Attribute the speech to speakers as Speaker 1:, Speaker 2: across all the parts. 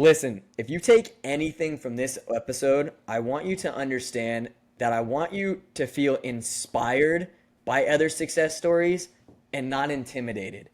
Speaker 1: Listen, if you take anything from this episode, I want you to understand that I want you to feel inspired by other success stories and not intimidated.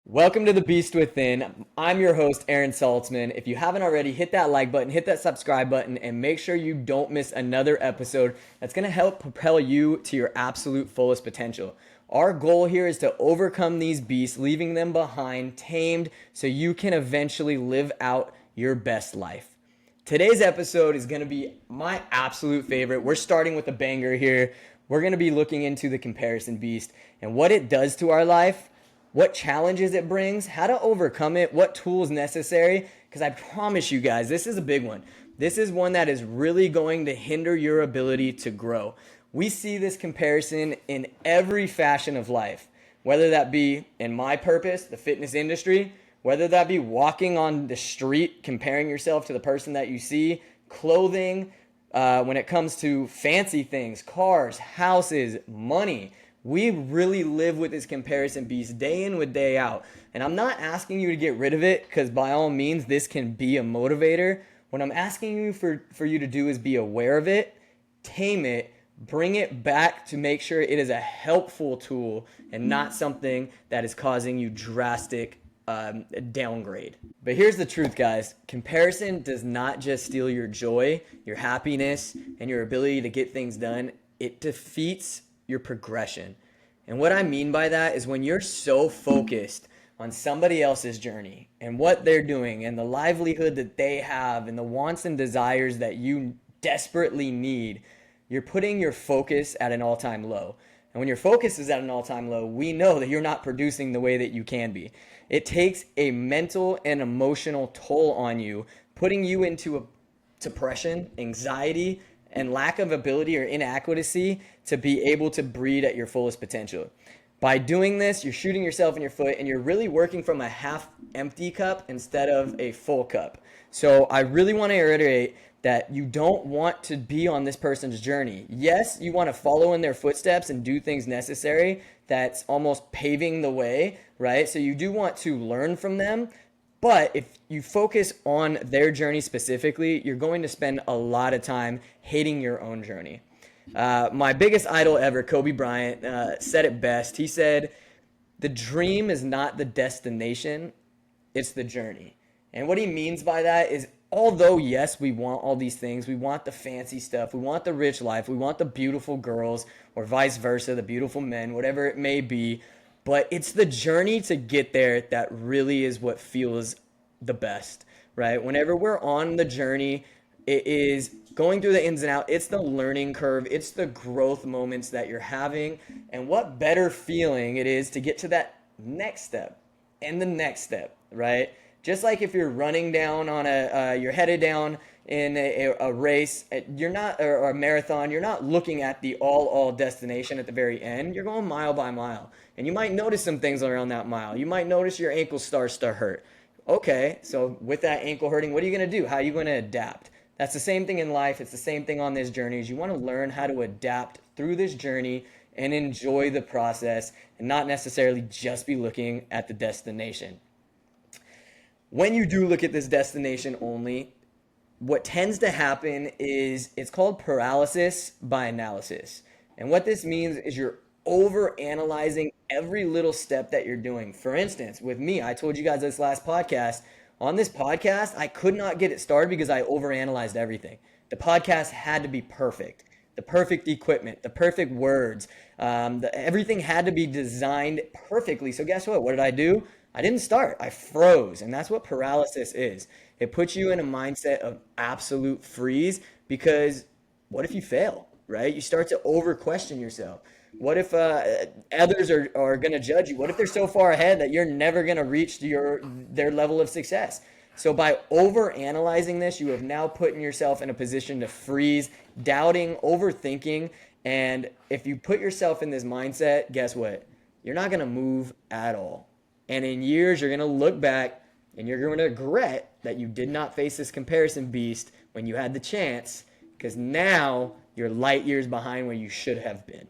Speaker 1: Welcome to The Beast Within. I'm your host, Aaron Saltzman. If you haven't already, hit that like button, hit that subscribe button, and make sure you don't miss another episode that's going to help propel you to your absolute fullest potential. Our goal here is to overcome these beasts, leaving them behind, tamed, so you can eventually live out your best life. Today's episode is going to be my absolute favorite. We're starting with a banger here. We're going to be looking into the comparison beast and what it does to our life, what challenges it brings, how to overcome it, what tools necessary, because I promise you guys, this is a big one. This is one that is really going to hinder your ability to grow. We see this comparison in every fashion of life, whether that be in my purpose, the fitness industry, whether that be walking on the street, comparing yourself to the person that you see, clothing, when it comes to fancy things, cars, houses, money. We really live with this comparison beast day in with day out. And I'm not asking you to get rid of it, because by all means, this can be a motivator. What I'm asking you for you to do is be aware of it, tame it, bring it back to make sure it is a helpful tool and not something that is causing you drastic downgrade. But here's the truth, guys. Comparison does not just steal your joy, your happiness, and your ability to get things done. It defeats your progression. And what I mean by that is when you're so focused on somebody else's journey and what they're doing and the livelihood that they have and the wants and desires that you desperately need, you're putting your focus at an all-time low. And when your focus is at an all-time low, we know that you're not producing the way that you can be. It takes a mental and emotional toll on you, putting you into a depression, anxiety, and lack of ability or inadequacy to be able to breed at your fullest potential. By doing this, you're shooting yourself in your foot and you're really working from a half empty cup instead of a full cup. So I really want to reiterate that you don't want to be on this person's journey. Yes, you want to follow in their footsteps and do things necessary that's almost paving the way, right? So you do want to learn from them. But if you focus on their journey specifically, you're going to spend a lot of time hating your own journey. My biggest idol ever, Kobe Bryant, said it best. He said, "The dream is not the destination, it's the journey." And what he means by that is, although, yes, we want all these things, we want the fancy stuff, we want the rich life, we want the beautiful girls, or vice versa, the beautiful men, whatever it may be, but it's the journey to get there that really is what feels the best, right? Whenever we're on the journey, it is going through the ins and outs. It's the learning curve. It's the growth moments that you're having. And what better feeling it is to get to that next step and the next step, right? Just like if you're running down on you're headed down in a race, you're not, or a marathon, you're not looking at the all destination at the very end. You're going mile by mile. And you might notice some things around that mile. You might notice your ankle starts to hurt. Okay, so with that ankle hurting, what are you going to do? How are you going to adapt? That's the same thing in life. It's the same thing on this journey. Is you want to learn how to adapt through this journey and enjoy the process and not necessarily just be looking at the destination. When you do look at this destination only, what tends to happen is it's called paralysis by analysis. And what this means is you're over analyzing every little step that you're doing. For instance, with me, I told you guys this last podcast. On this podcast, I could not get it started because I overanalyzed everything. The podcast had to be perfect. The perfect equipment, the perfect words, everything had to be designed perfectly. So guess what? What did I do? I didn't start. I froze. And that's what paralysis is. It puts you in a mindset of absolute freeze because what if you fail, right? You start to over question yourself. What if others are going to judge you? What if they're so far ahead that you're never going to reach their level of success? So by over analyzing this, you have now put yourself in a position to freeze, doubting, overthinking. And if you put yourself in this mindset, guess what? You're not going to move at all. And in years, you're going to look back and you're going to regret that you did not face this comparison beast when you had the chance, because now you're light years behind where you should have been.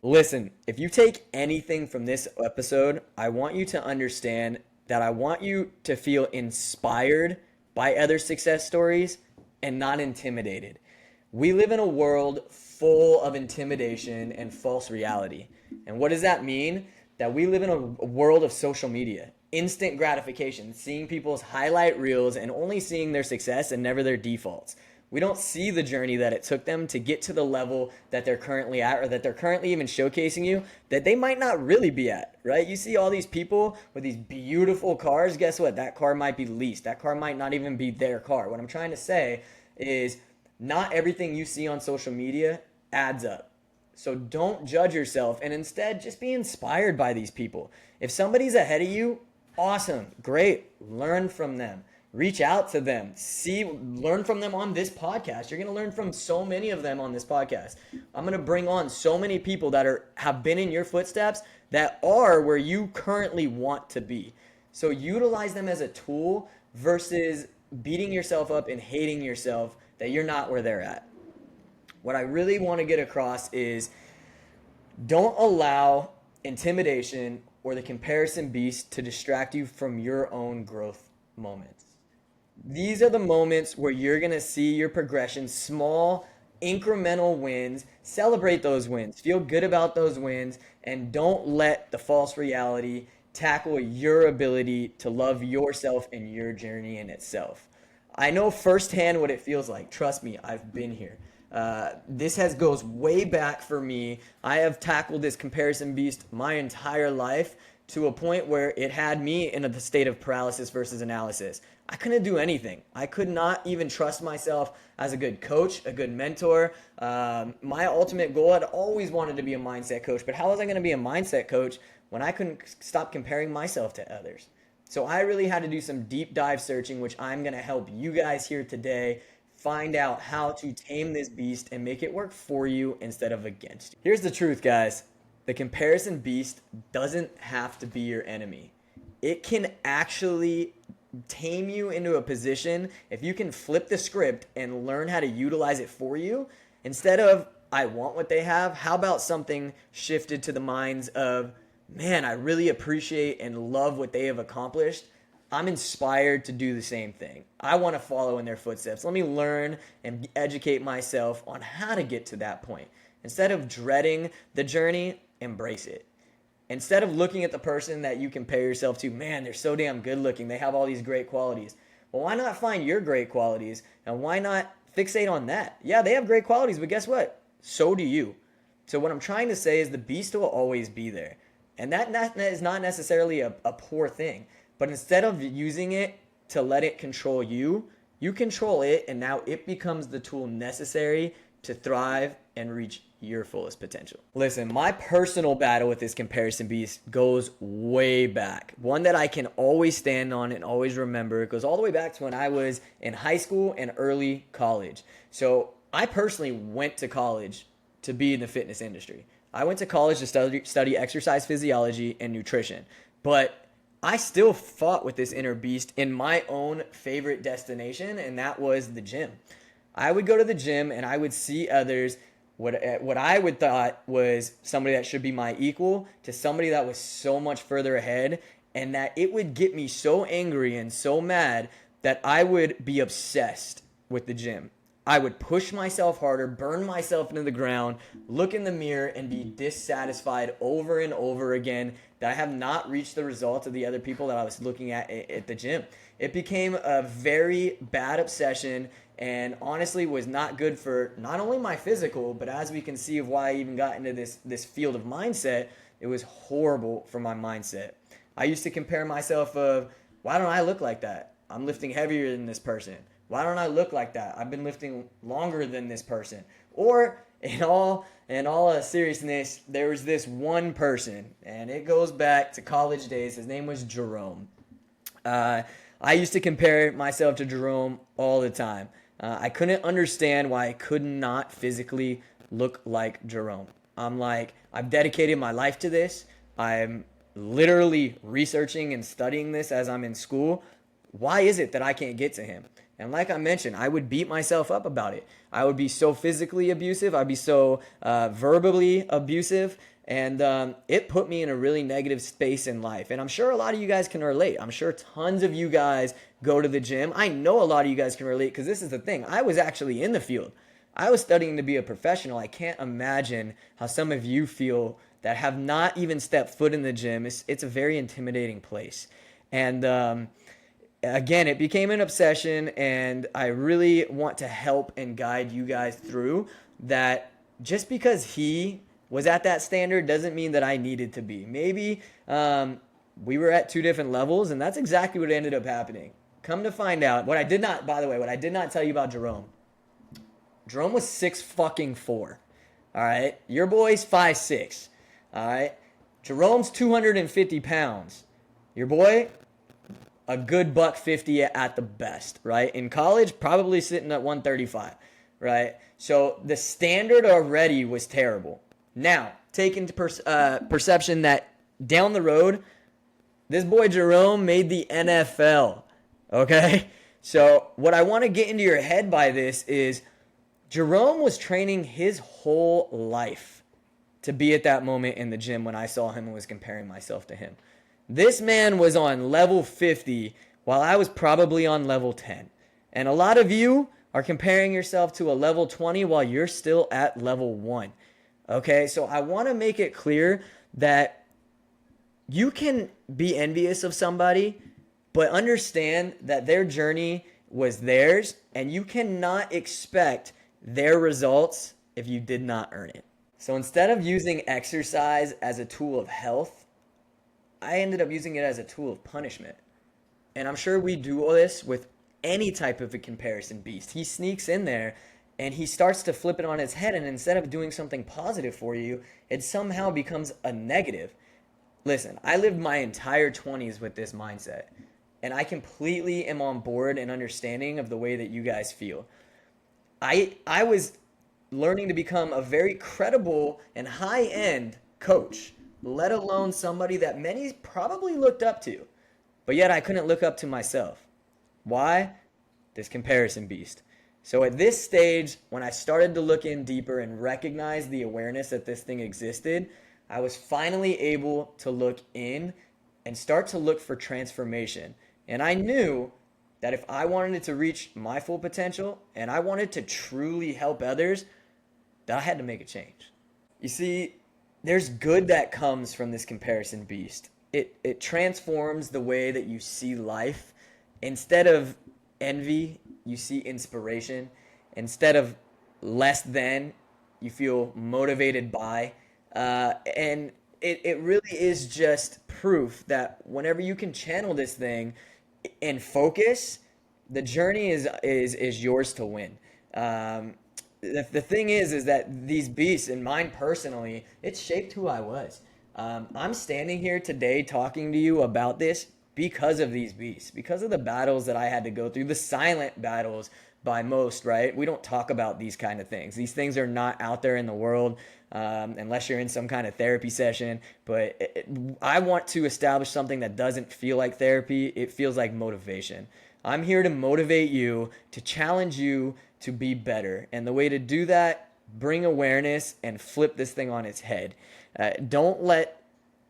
Speaker 1: Listen, if you take anything from this episode, I want you to understand that I want you to feel inspired by other success stories and not intimidated. We live in a world full of intimidation and false reality. And what does that mean? That we live in a world of social media, instant gratification, seeing people's highlight reels and only seeing their success and never their defaults. We don't see the journey that it took them to get to the level that they're currently at, or that they're currently even showcasing you that they might not really be at, right? You see all these people with these beautiful cars. Guess what? That car might be leased. That car might not even be their car. What I'm trying to say is not everything you see on social media adds up. So don't judge yourself, and instead just be inspired by these people. If somebody's ahead of you, awesome, great, learn from them. Reach out to them. Learn from them on this podcast. You're going to learn from so many of them on this podcast. I'm going to bring on so many people that have been in your footsteps that are where you currently want to be. So utilize them as a tool versus beating yourself up and hating yourself that you're not where they're at. What I really want to get across is don't allow intimidation or the comparison beast to distract you from your own growth moments. These are the moments where you're going to see your progression, small, incremental wins. Celebrate those wins. Feel good about those wins. And don't let the false reality tackle your ability to love yourself and your journey in itself. I know firsthand what it feels like. Trust me, I've been here. This goes way back for me. I have tackled this comparison beast my entire life to a point where it had me in a state of paralysis versus analysis. I couldn't do anything. I could not even trust myself as a good coach, a good mentor. My ultimate goal, I'd always wanted to be a mindset coach, but how was I going to be a mindset coach when I couldn't stop comparing myself to others? So I really had to do some deep dive searching, which I'm going to help you guys here today find out how to tame this beast and make it work for you instead of against you. Here's the truth, guys. The comparison beast doesn't have to be your enemy. It can actually tame you into a position if you can flip the script and learn how to utilize it for you. Instead of, I want what they have, how about something shifted to the minds of, man, I really appreciate and love what they have accomplished. I'm inspired to do the same thing. I want to follow in their footsteps. Let me learn and educate myself on how to get to that point. Instead of dreading the journey, embrace it. Instead of looking at the person that you compare yourself to, man, they're so damn good looking. They have all these great qualities. Well, why not find your great qualities and why not fixate on that? Yeah, they have great qualities, but guess what? So do you. So what I'm trying to say is the beast will always be there. And that is not necessarily a poor thing. But instead of using it to let it control you, you control it, and now it becomes the tool necessary to thrive and reach your fullest potential. Listen, my personal battle with this comparison beast goes way back. One that I can always stand on and always remember. It goes all the way back to when I was in high school and early college. So I personally went to college to be in the fitness industry. I went to college to study exercise physiology and nutrition. But I still fought with this inner beast in my own favorite destination, and that was the gym. I would go to the gym and I would see others, what I would thought was somebody that should be my equal to somebody that was so much further ahead, and that it would get me so angry and so mad that I would be obsessed with the gym. I would push myself harder, burn myself into the ground, look in the mirror, and be dissatisfied over and over again that I have not reached the results of the other people that I was looking at the gym. It became a very bad obsession and honestly was not good for not only my physical, but as we can see of why I even got into this field of mindset, it was horrible for my mindset. I used to compare myself of, why don't I look like that? I'm lifting heavier than this person. Why don't I look like that? I've been lifting longer than this person. Or in all seriousness, there was this one person, and it goes back to college days. His name was Jerome. I used to compare myself to Jerome all the time. I couldn't understand why I could not physically look like Jerome. I'm like, I've dedicated my life to this. I'm literally researching and studying this as I'm in school. Why is it that I can't get to him? And like I mentioned, I would beat myself up about it. I would be so physically abusive. I'd be so verbally abusive. And it put me in a really negative space in life. And I'm sure a lot of you guys can relate. I'm sure tons of you guys go to the gym. I know a lot of you guys can relate because this is the thing. I was actually in the field. I was studying to be a professional. I can't imagine how some of you feel that have not even stepped foot in the gym. It's a very intimidating place. And again, it became an obsession, and I really want to help and guide you guys through that. Just because he was at that standard doesn't mean that I needed to be. Maybe we were at two different levels, and that's exactly what ended up happening. Come to find out, what I did not, by the way, what I did not tell you about Jerome. Jerome was 6'4". All right, your boy's 5'6". All right, Jerome's 250 pounds. Your boy, a good $150 at the best, right? In college, probably sitting at 135, right? So the standard already was terrible. Now, take into perception that down the road, this boy Jerome made the NFL, okay? So what I want to get into your head by this is Jerome was training his whole life to be at that moment in the gym when I saw him and was comparing myself to him. This man was on level 50 while I was probably on level 10. And a lot of you are comparing yourself to a level 20 while you're still at level 1. Okay, so I want to make it clear that you can be envious of somebody, but understand that their journey was theirs, and you cannot expect their results if you did not earn it. So instead of using exercise as a tool of health, I ended up using it as a tool of punishment. And I'm sure we do all this with any type of a comparison beast. He sneaks in there and he starts to flip it on its head, and instead of doing something positive for you, it somehow becomes a negative. Listen, I lived my entire 20s with this mindset, and I completely am on board and understanding of the way that you guys feel. I was learning to become a very credible and high-end coach, let alone somebody that many probably looked up to. But yet I couldn't look up to myself. Why? This comparison beast. So at this stage, when I started to look in deeper and recognize the awareness that this thing existed, I was finally able to look in and start to look for transformation. And I knew that if I wanted to reach my full potential and I wanted to truly help others, that I had to make a change. You see, there's good that comes from this comparison beast. It transforms the way that you see life. Instead of envy, you see inspiration. Instead of less than, you feel motivated by. And it really is just proof that whenever you can channel this thing and focus, the journey is yours to win. The thing is that these beasts, and mine personally, it shaped who I was. I'm standing here today talking to you about this because of these beasts, because of the battles that I had to go through, the silent battles by most, right? We don't talk about these kind of things. These things are not out there in the world unless you're in some kind of therapy session. But I want to establish something that doesn't feel like therapy. It feels like motivation. I'm here to motivate you, to challenge you to be better. And the way to do that, bring awareness and flip this thing on its head. Don't let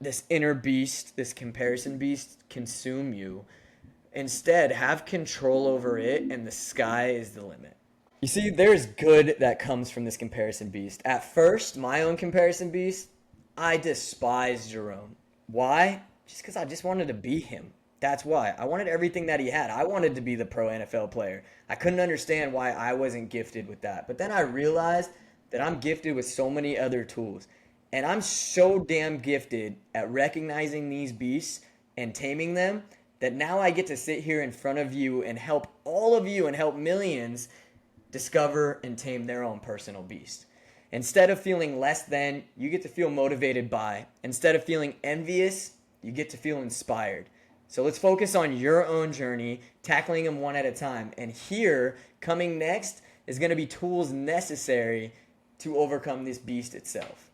Speaker 1: this inner beast, this comparison beast, consume you. Instead, have control over it, and the sky is the limit. You see, there's good that comes from this comparison beast. At first, my own comparison beast, I despised Jerome. Why? Just because I just wanted to be him. That's why. I wanted everything that he had. I wanted to be the pro NFL player. I couldn't understand why I wasn't gifted with that. But then I realized that I'm gifted with so many other tools. And I'm so damn gifted at recognizing these beasts and taming them that now I get to sit here in front of you and help all of you and help millions discover and tame their own personal beast. Instead of feeling less than, you get to feel motivated by. Instead of feeling envious, you get to feel inspired. So let's focus on your own journey, tackling them one at a time. And here, coming next, is going to be tools necessary to overcome this beast itself.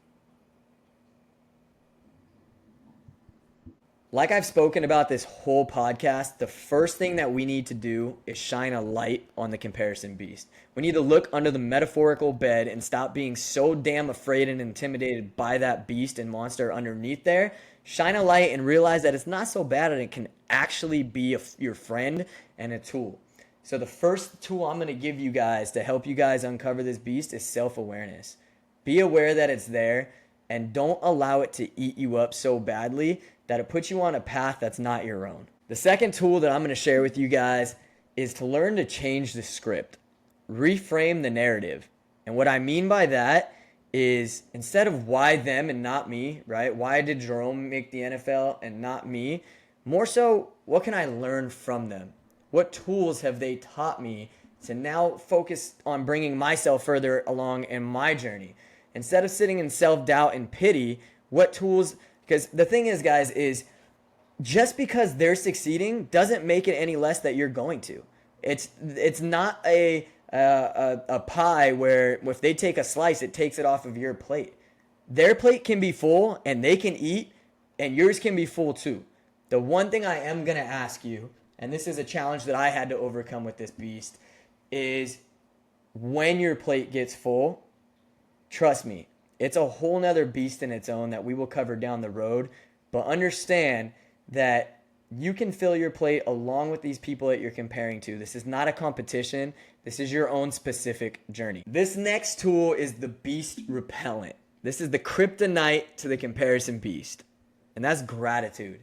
Speaker 1: Like I've spoken about this whole podcast, the first thing that we need to do is shine a light on the comparison beast. We need to look under the metaphorical bed and stop being so damn afraid and intimidated by that beast and monster underneath there. Shine a light and realize that it's not so bad and it can actually be your friend and a tool. So the first tool I'm going to give you guys to help you guys uncover this beast is self-awareness. Be aware that it's there and don't allow it to eat you up so badly that it puts you on a path that's not your own. The second tool that I'm going to share with you guys is to learn to change the script, reframe the narrative. And what I mean by that is instead of why them and not me, right? Why did Jerome make the NFL and not me? More so, what can I learn from them? What tools have they taught me to now focus on bringing myself further along in my journey? Instead of sitting in self-doubt and pity, what tools... Because the thing is, guys, is just because they're succeeding doesn't make it any less that you're going to. It's not a pie where if they take a slice, it takes it off of your plate. Their plate can be full and they can eat, and yours can be full too. The one thing I am going to ask you, and this is a challenge that I had to overcome with this beast, is when your plate gets full, trust me, it's a whole nother beast in its own that we will cover down the road. But understand that you can fill your plate along with these people that you're comparing to. This is not a competition. This is your own specific journey. This next tool is the beast repellent. This is the kryptonite to the comparison beast. And that's gratitude,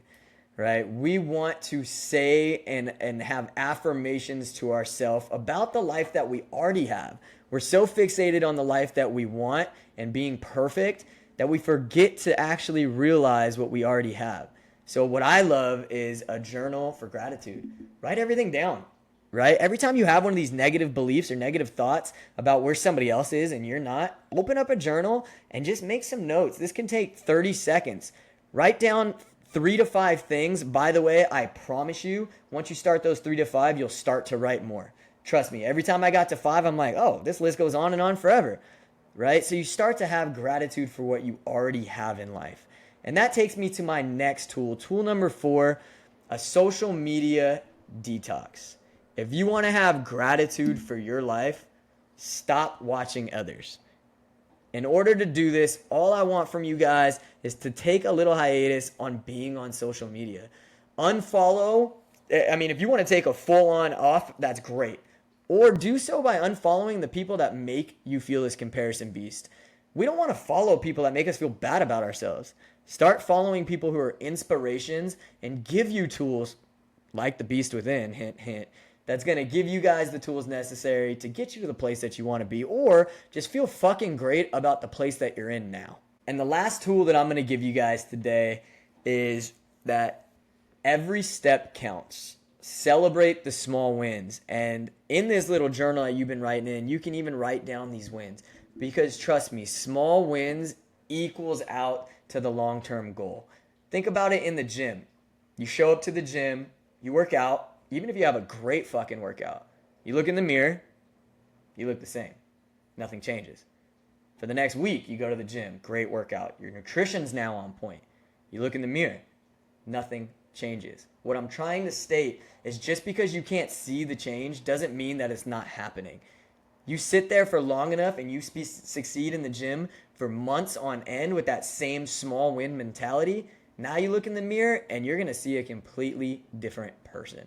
Speaker 1: right? We want to say and have affirmations to ourselves about the life that we already have. We're so fixated on the life that we want and being perfect that we forget to actually realize what we already have. So what I love is a journal for gratitude. Write everything down, right? Every time you have one of these negative beliefs or negative thoughts about where somebody else is and you're not, open up a journal and just make some notes. This can take 30 seconds. Write down 3 to 5 things. By the way, I promise you, once you start those 3 to 5, you'll start to write more. Trust me, every time I got to 5, I'm like, oh, this list goes on and on forever, right? So you start to have gratitude for what you already have in life. And that takes me to my next tool. Tool number 4, a social media detox. If you want to have gratitude for your life, stop watching others. In order to do this, all I want from you guys is to take a little hiatus on being on social media. Unfollow. If you want to take a full-on off, that's great. Or do so by unfollowing the people that make you feel this comparison beast. We don't want to follow people that make us feel bad about ourselves. Start following people who are inspirations and give you tools like the beast within, hint, hint, that's going to give you guys the tools necessary to get you to the place that you want to be, or just feel fucking great about the place that you're in now. And the last tool that I'm going to give you guys today is that every step counts. Celebrate the small wins. And in this little journal that you've been writing in, you can even write down these wins. Because trust me, small wins equals out to the long-term goal. Think about it in the gym. You show up to the gym, you work out, even if you have a great fucking workout. You look in the mirror, you look the same. Nothing changes. For the next week, you go to the gym, great workout. Your nutrition's now on point. You look in the mirror, nothing changes. What I'm trying to state is just because you can't see the change doesn't mean that it's not happening. You sit there for long enough and you succeed in the gym for months on end with that same small win mentality. Now you look in the mirror and you're going to see a completely different person.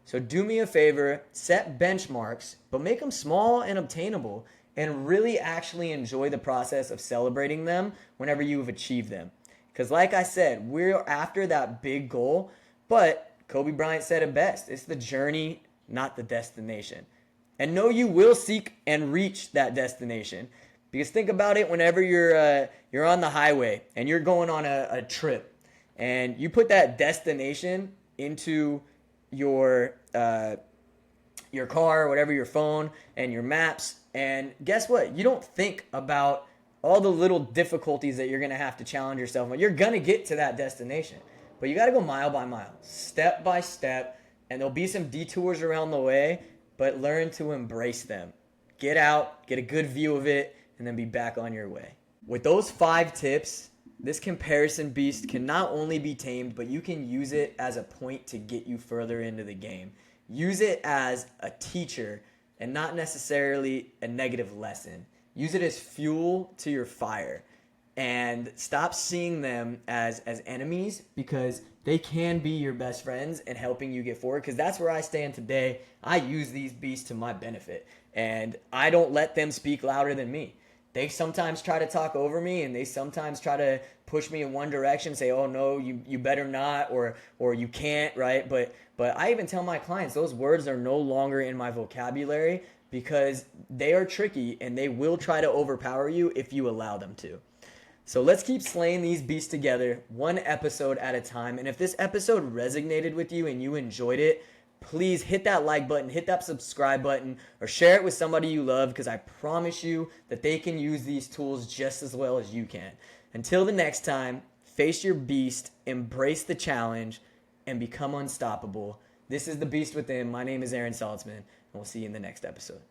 Speaker 1: So do me a favor, set benchmarks, but make them small and obtainable, and really actually enjoy the process of celebrating them whenever you've achieved them. Because like I said, we're after that big goal, but Kobe Bryant said it best. It's the journey, not the destination. And know you will seek and reach that destination. Because think about it, whenever you're on the highway and you're going on a trip, and you put that destination into your car, whatever, your phone, and your maps, and guess what? You don't think about all the little difficulties that you're going to have to challenge yourself on. You're going to get to that destination, but you got to go mile by mile, step by step, and there'll be some detours around the way, but learn to embrace them. Get out, get a good view of it, and then be back on your way. With those 5 tips, This comparison beast can not only be tamed, but you can use it as a point to get you further into the game. Use it as a teacher and not necessarily a negative lesson. Use it as fuel to your fire. And stop seeing them as enemies, because they can be your best friends and helping you get forward. Because that's where I stand today. I use these beasts to my benefit, and I don't let them speak louder than me. They sometimes try to talk over me, and they sometimes try to push me in one direction, say, oh no, you better not, or you can't, right? But I even tell my clients those words are no longer in my vocabulary, because they are tricky and they will try to overpower you if you allow them to. So let's keep slaying these beasts together, one episode at a time. And if this episode resonated with you and you enjoyed it, please hit that like button, hit that subscribe button, or share it with somebody you love, because I promise you that they can use these tools just as well as you can. Until the next time, face your beast, embrace the challenge, and become unstoppable. This is The Beast Within. My name is Aaron Saltzman, and we'll see you in the next episode.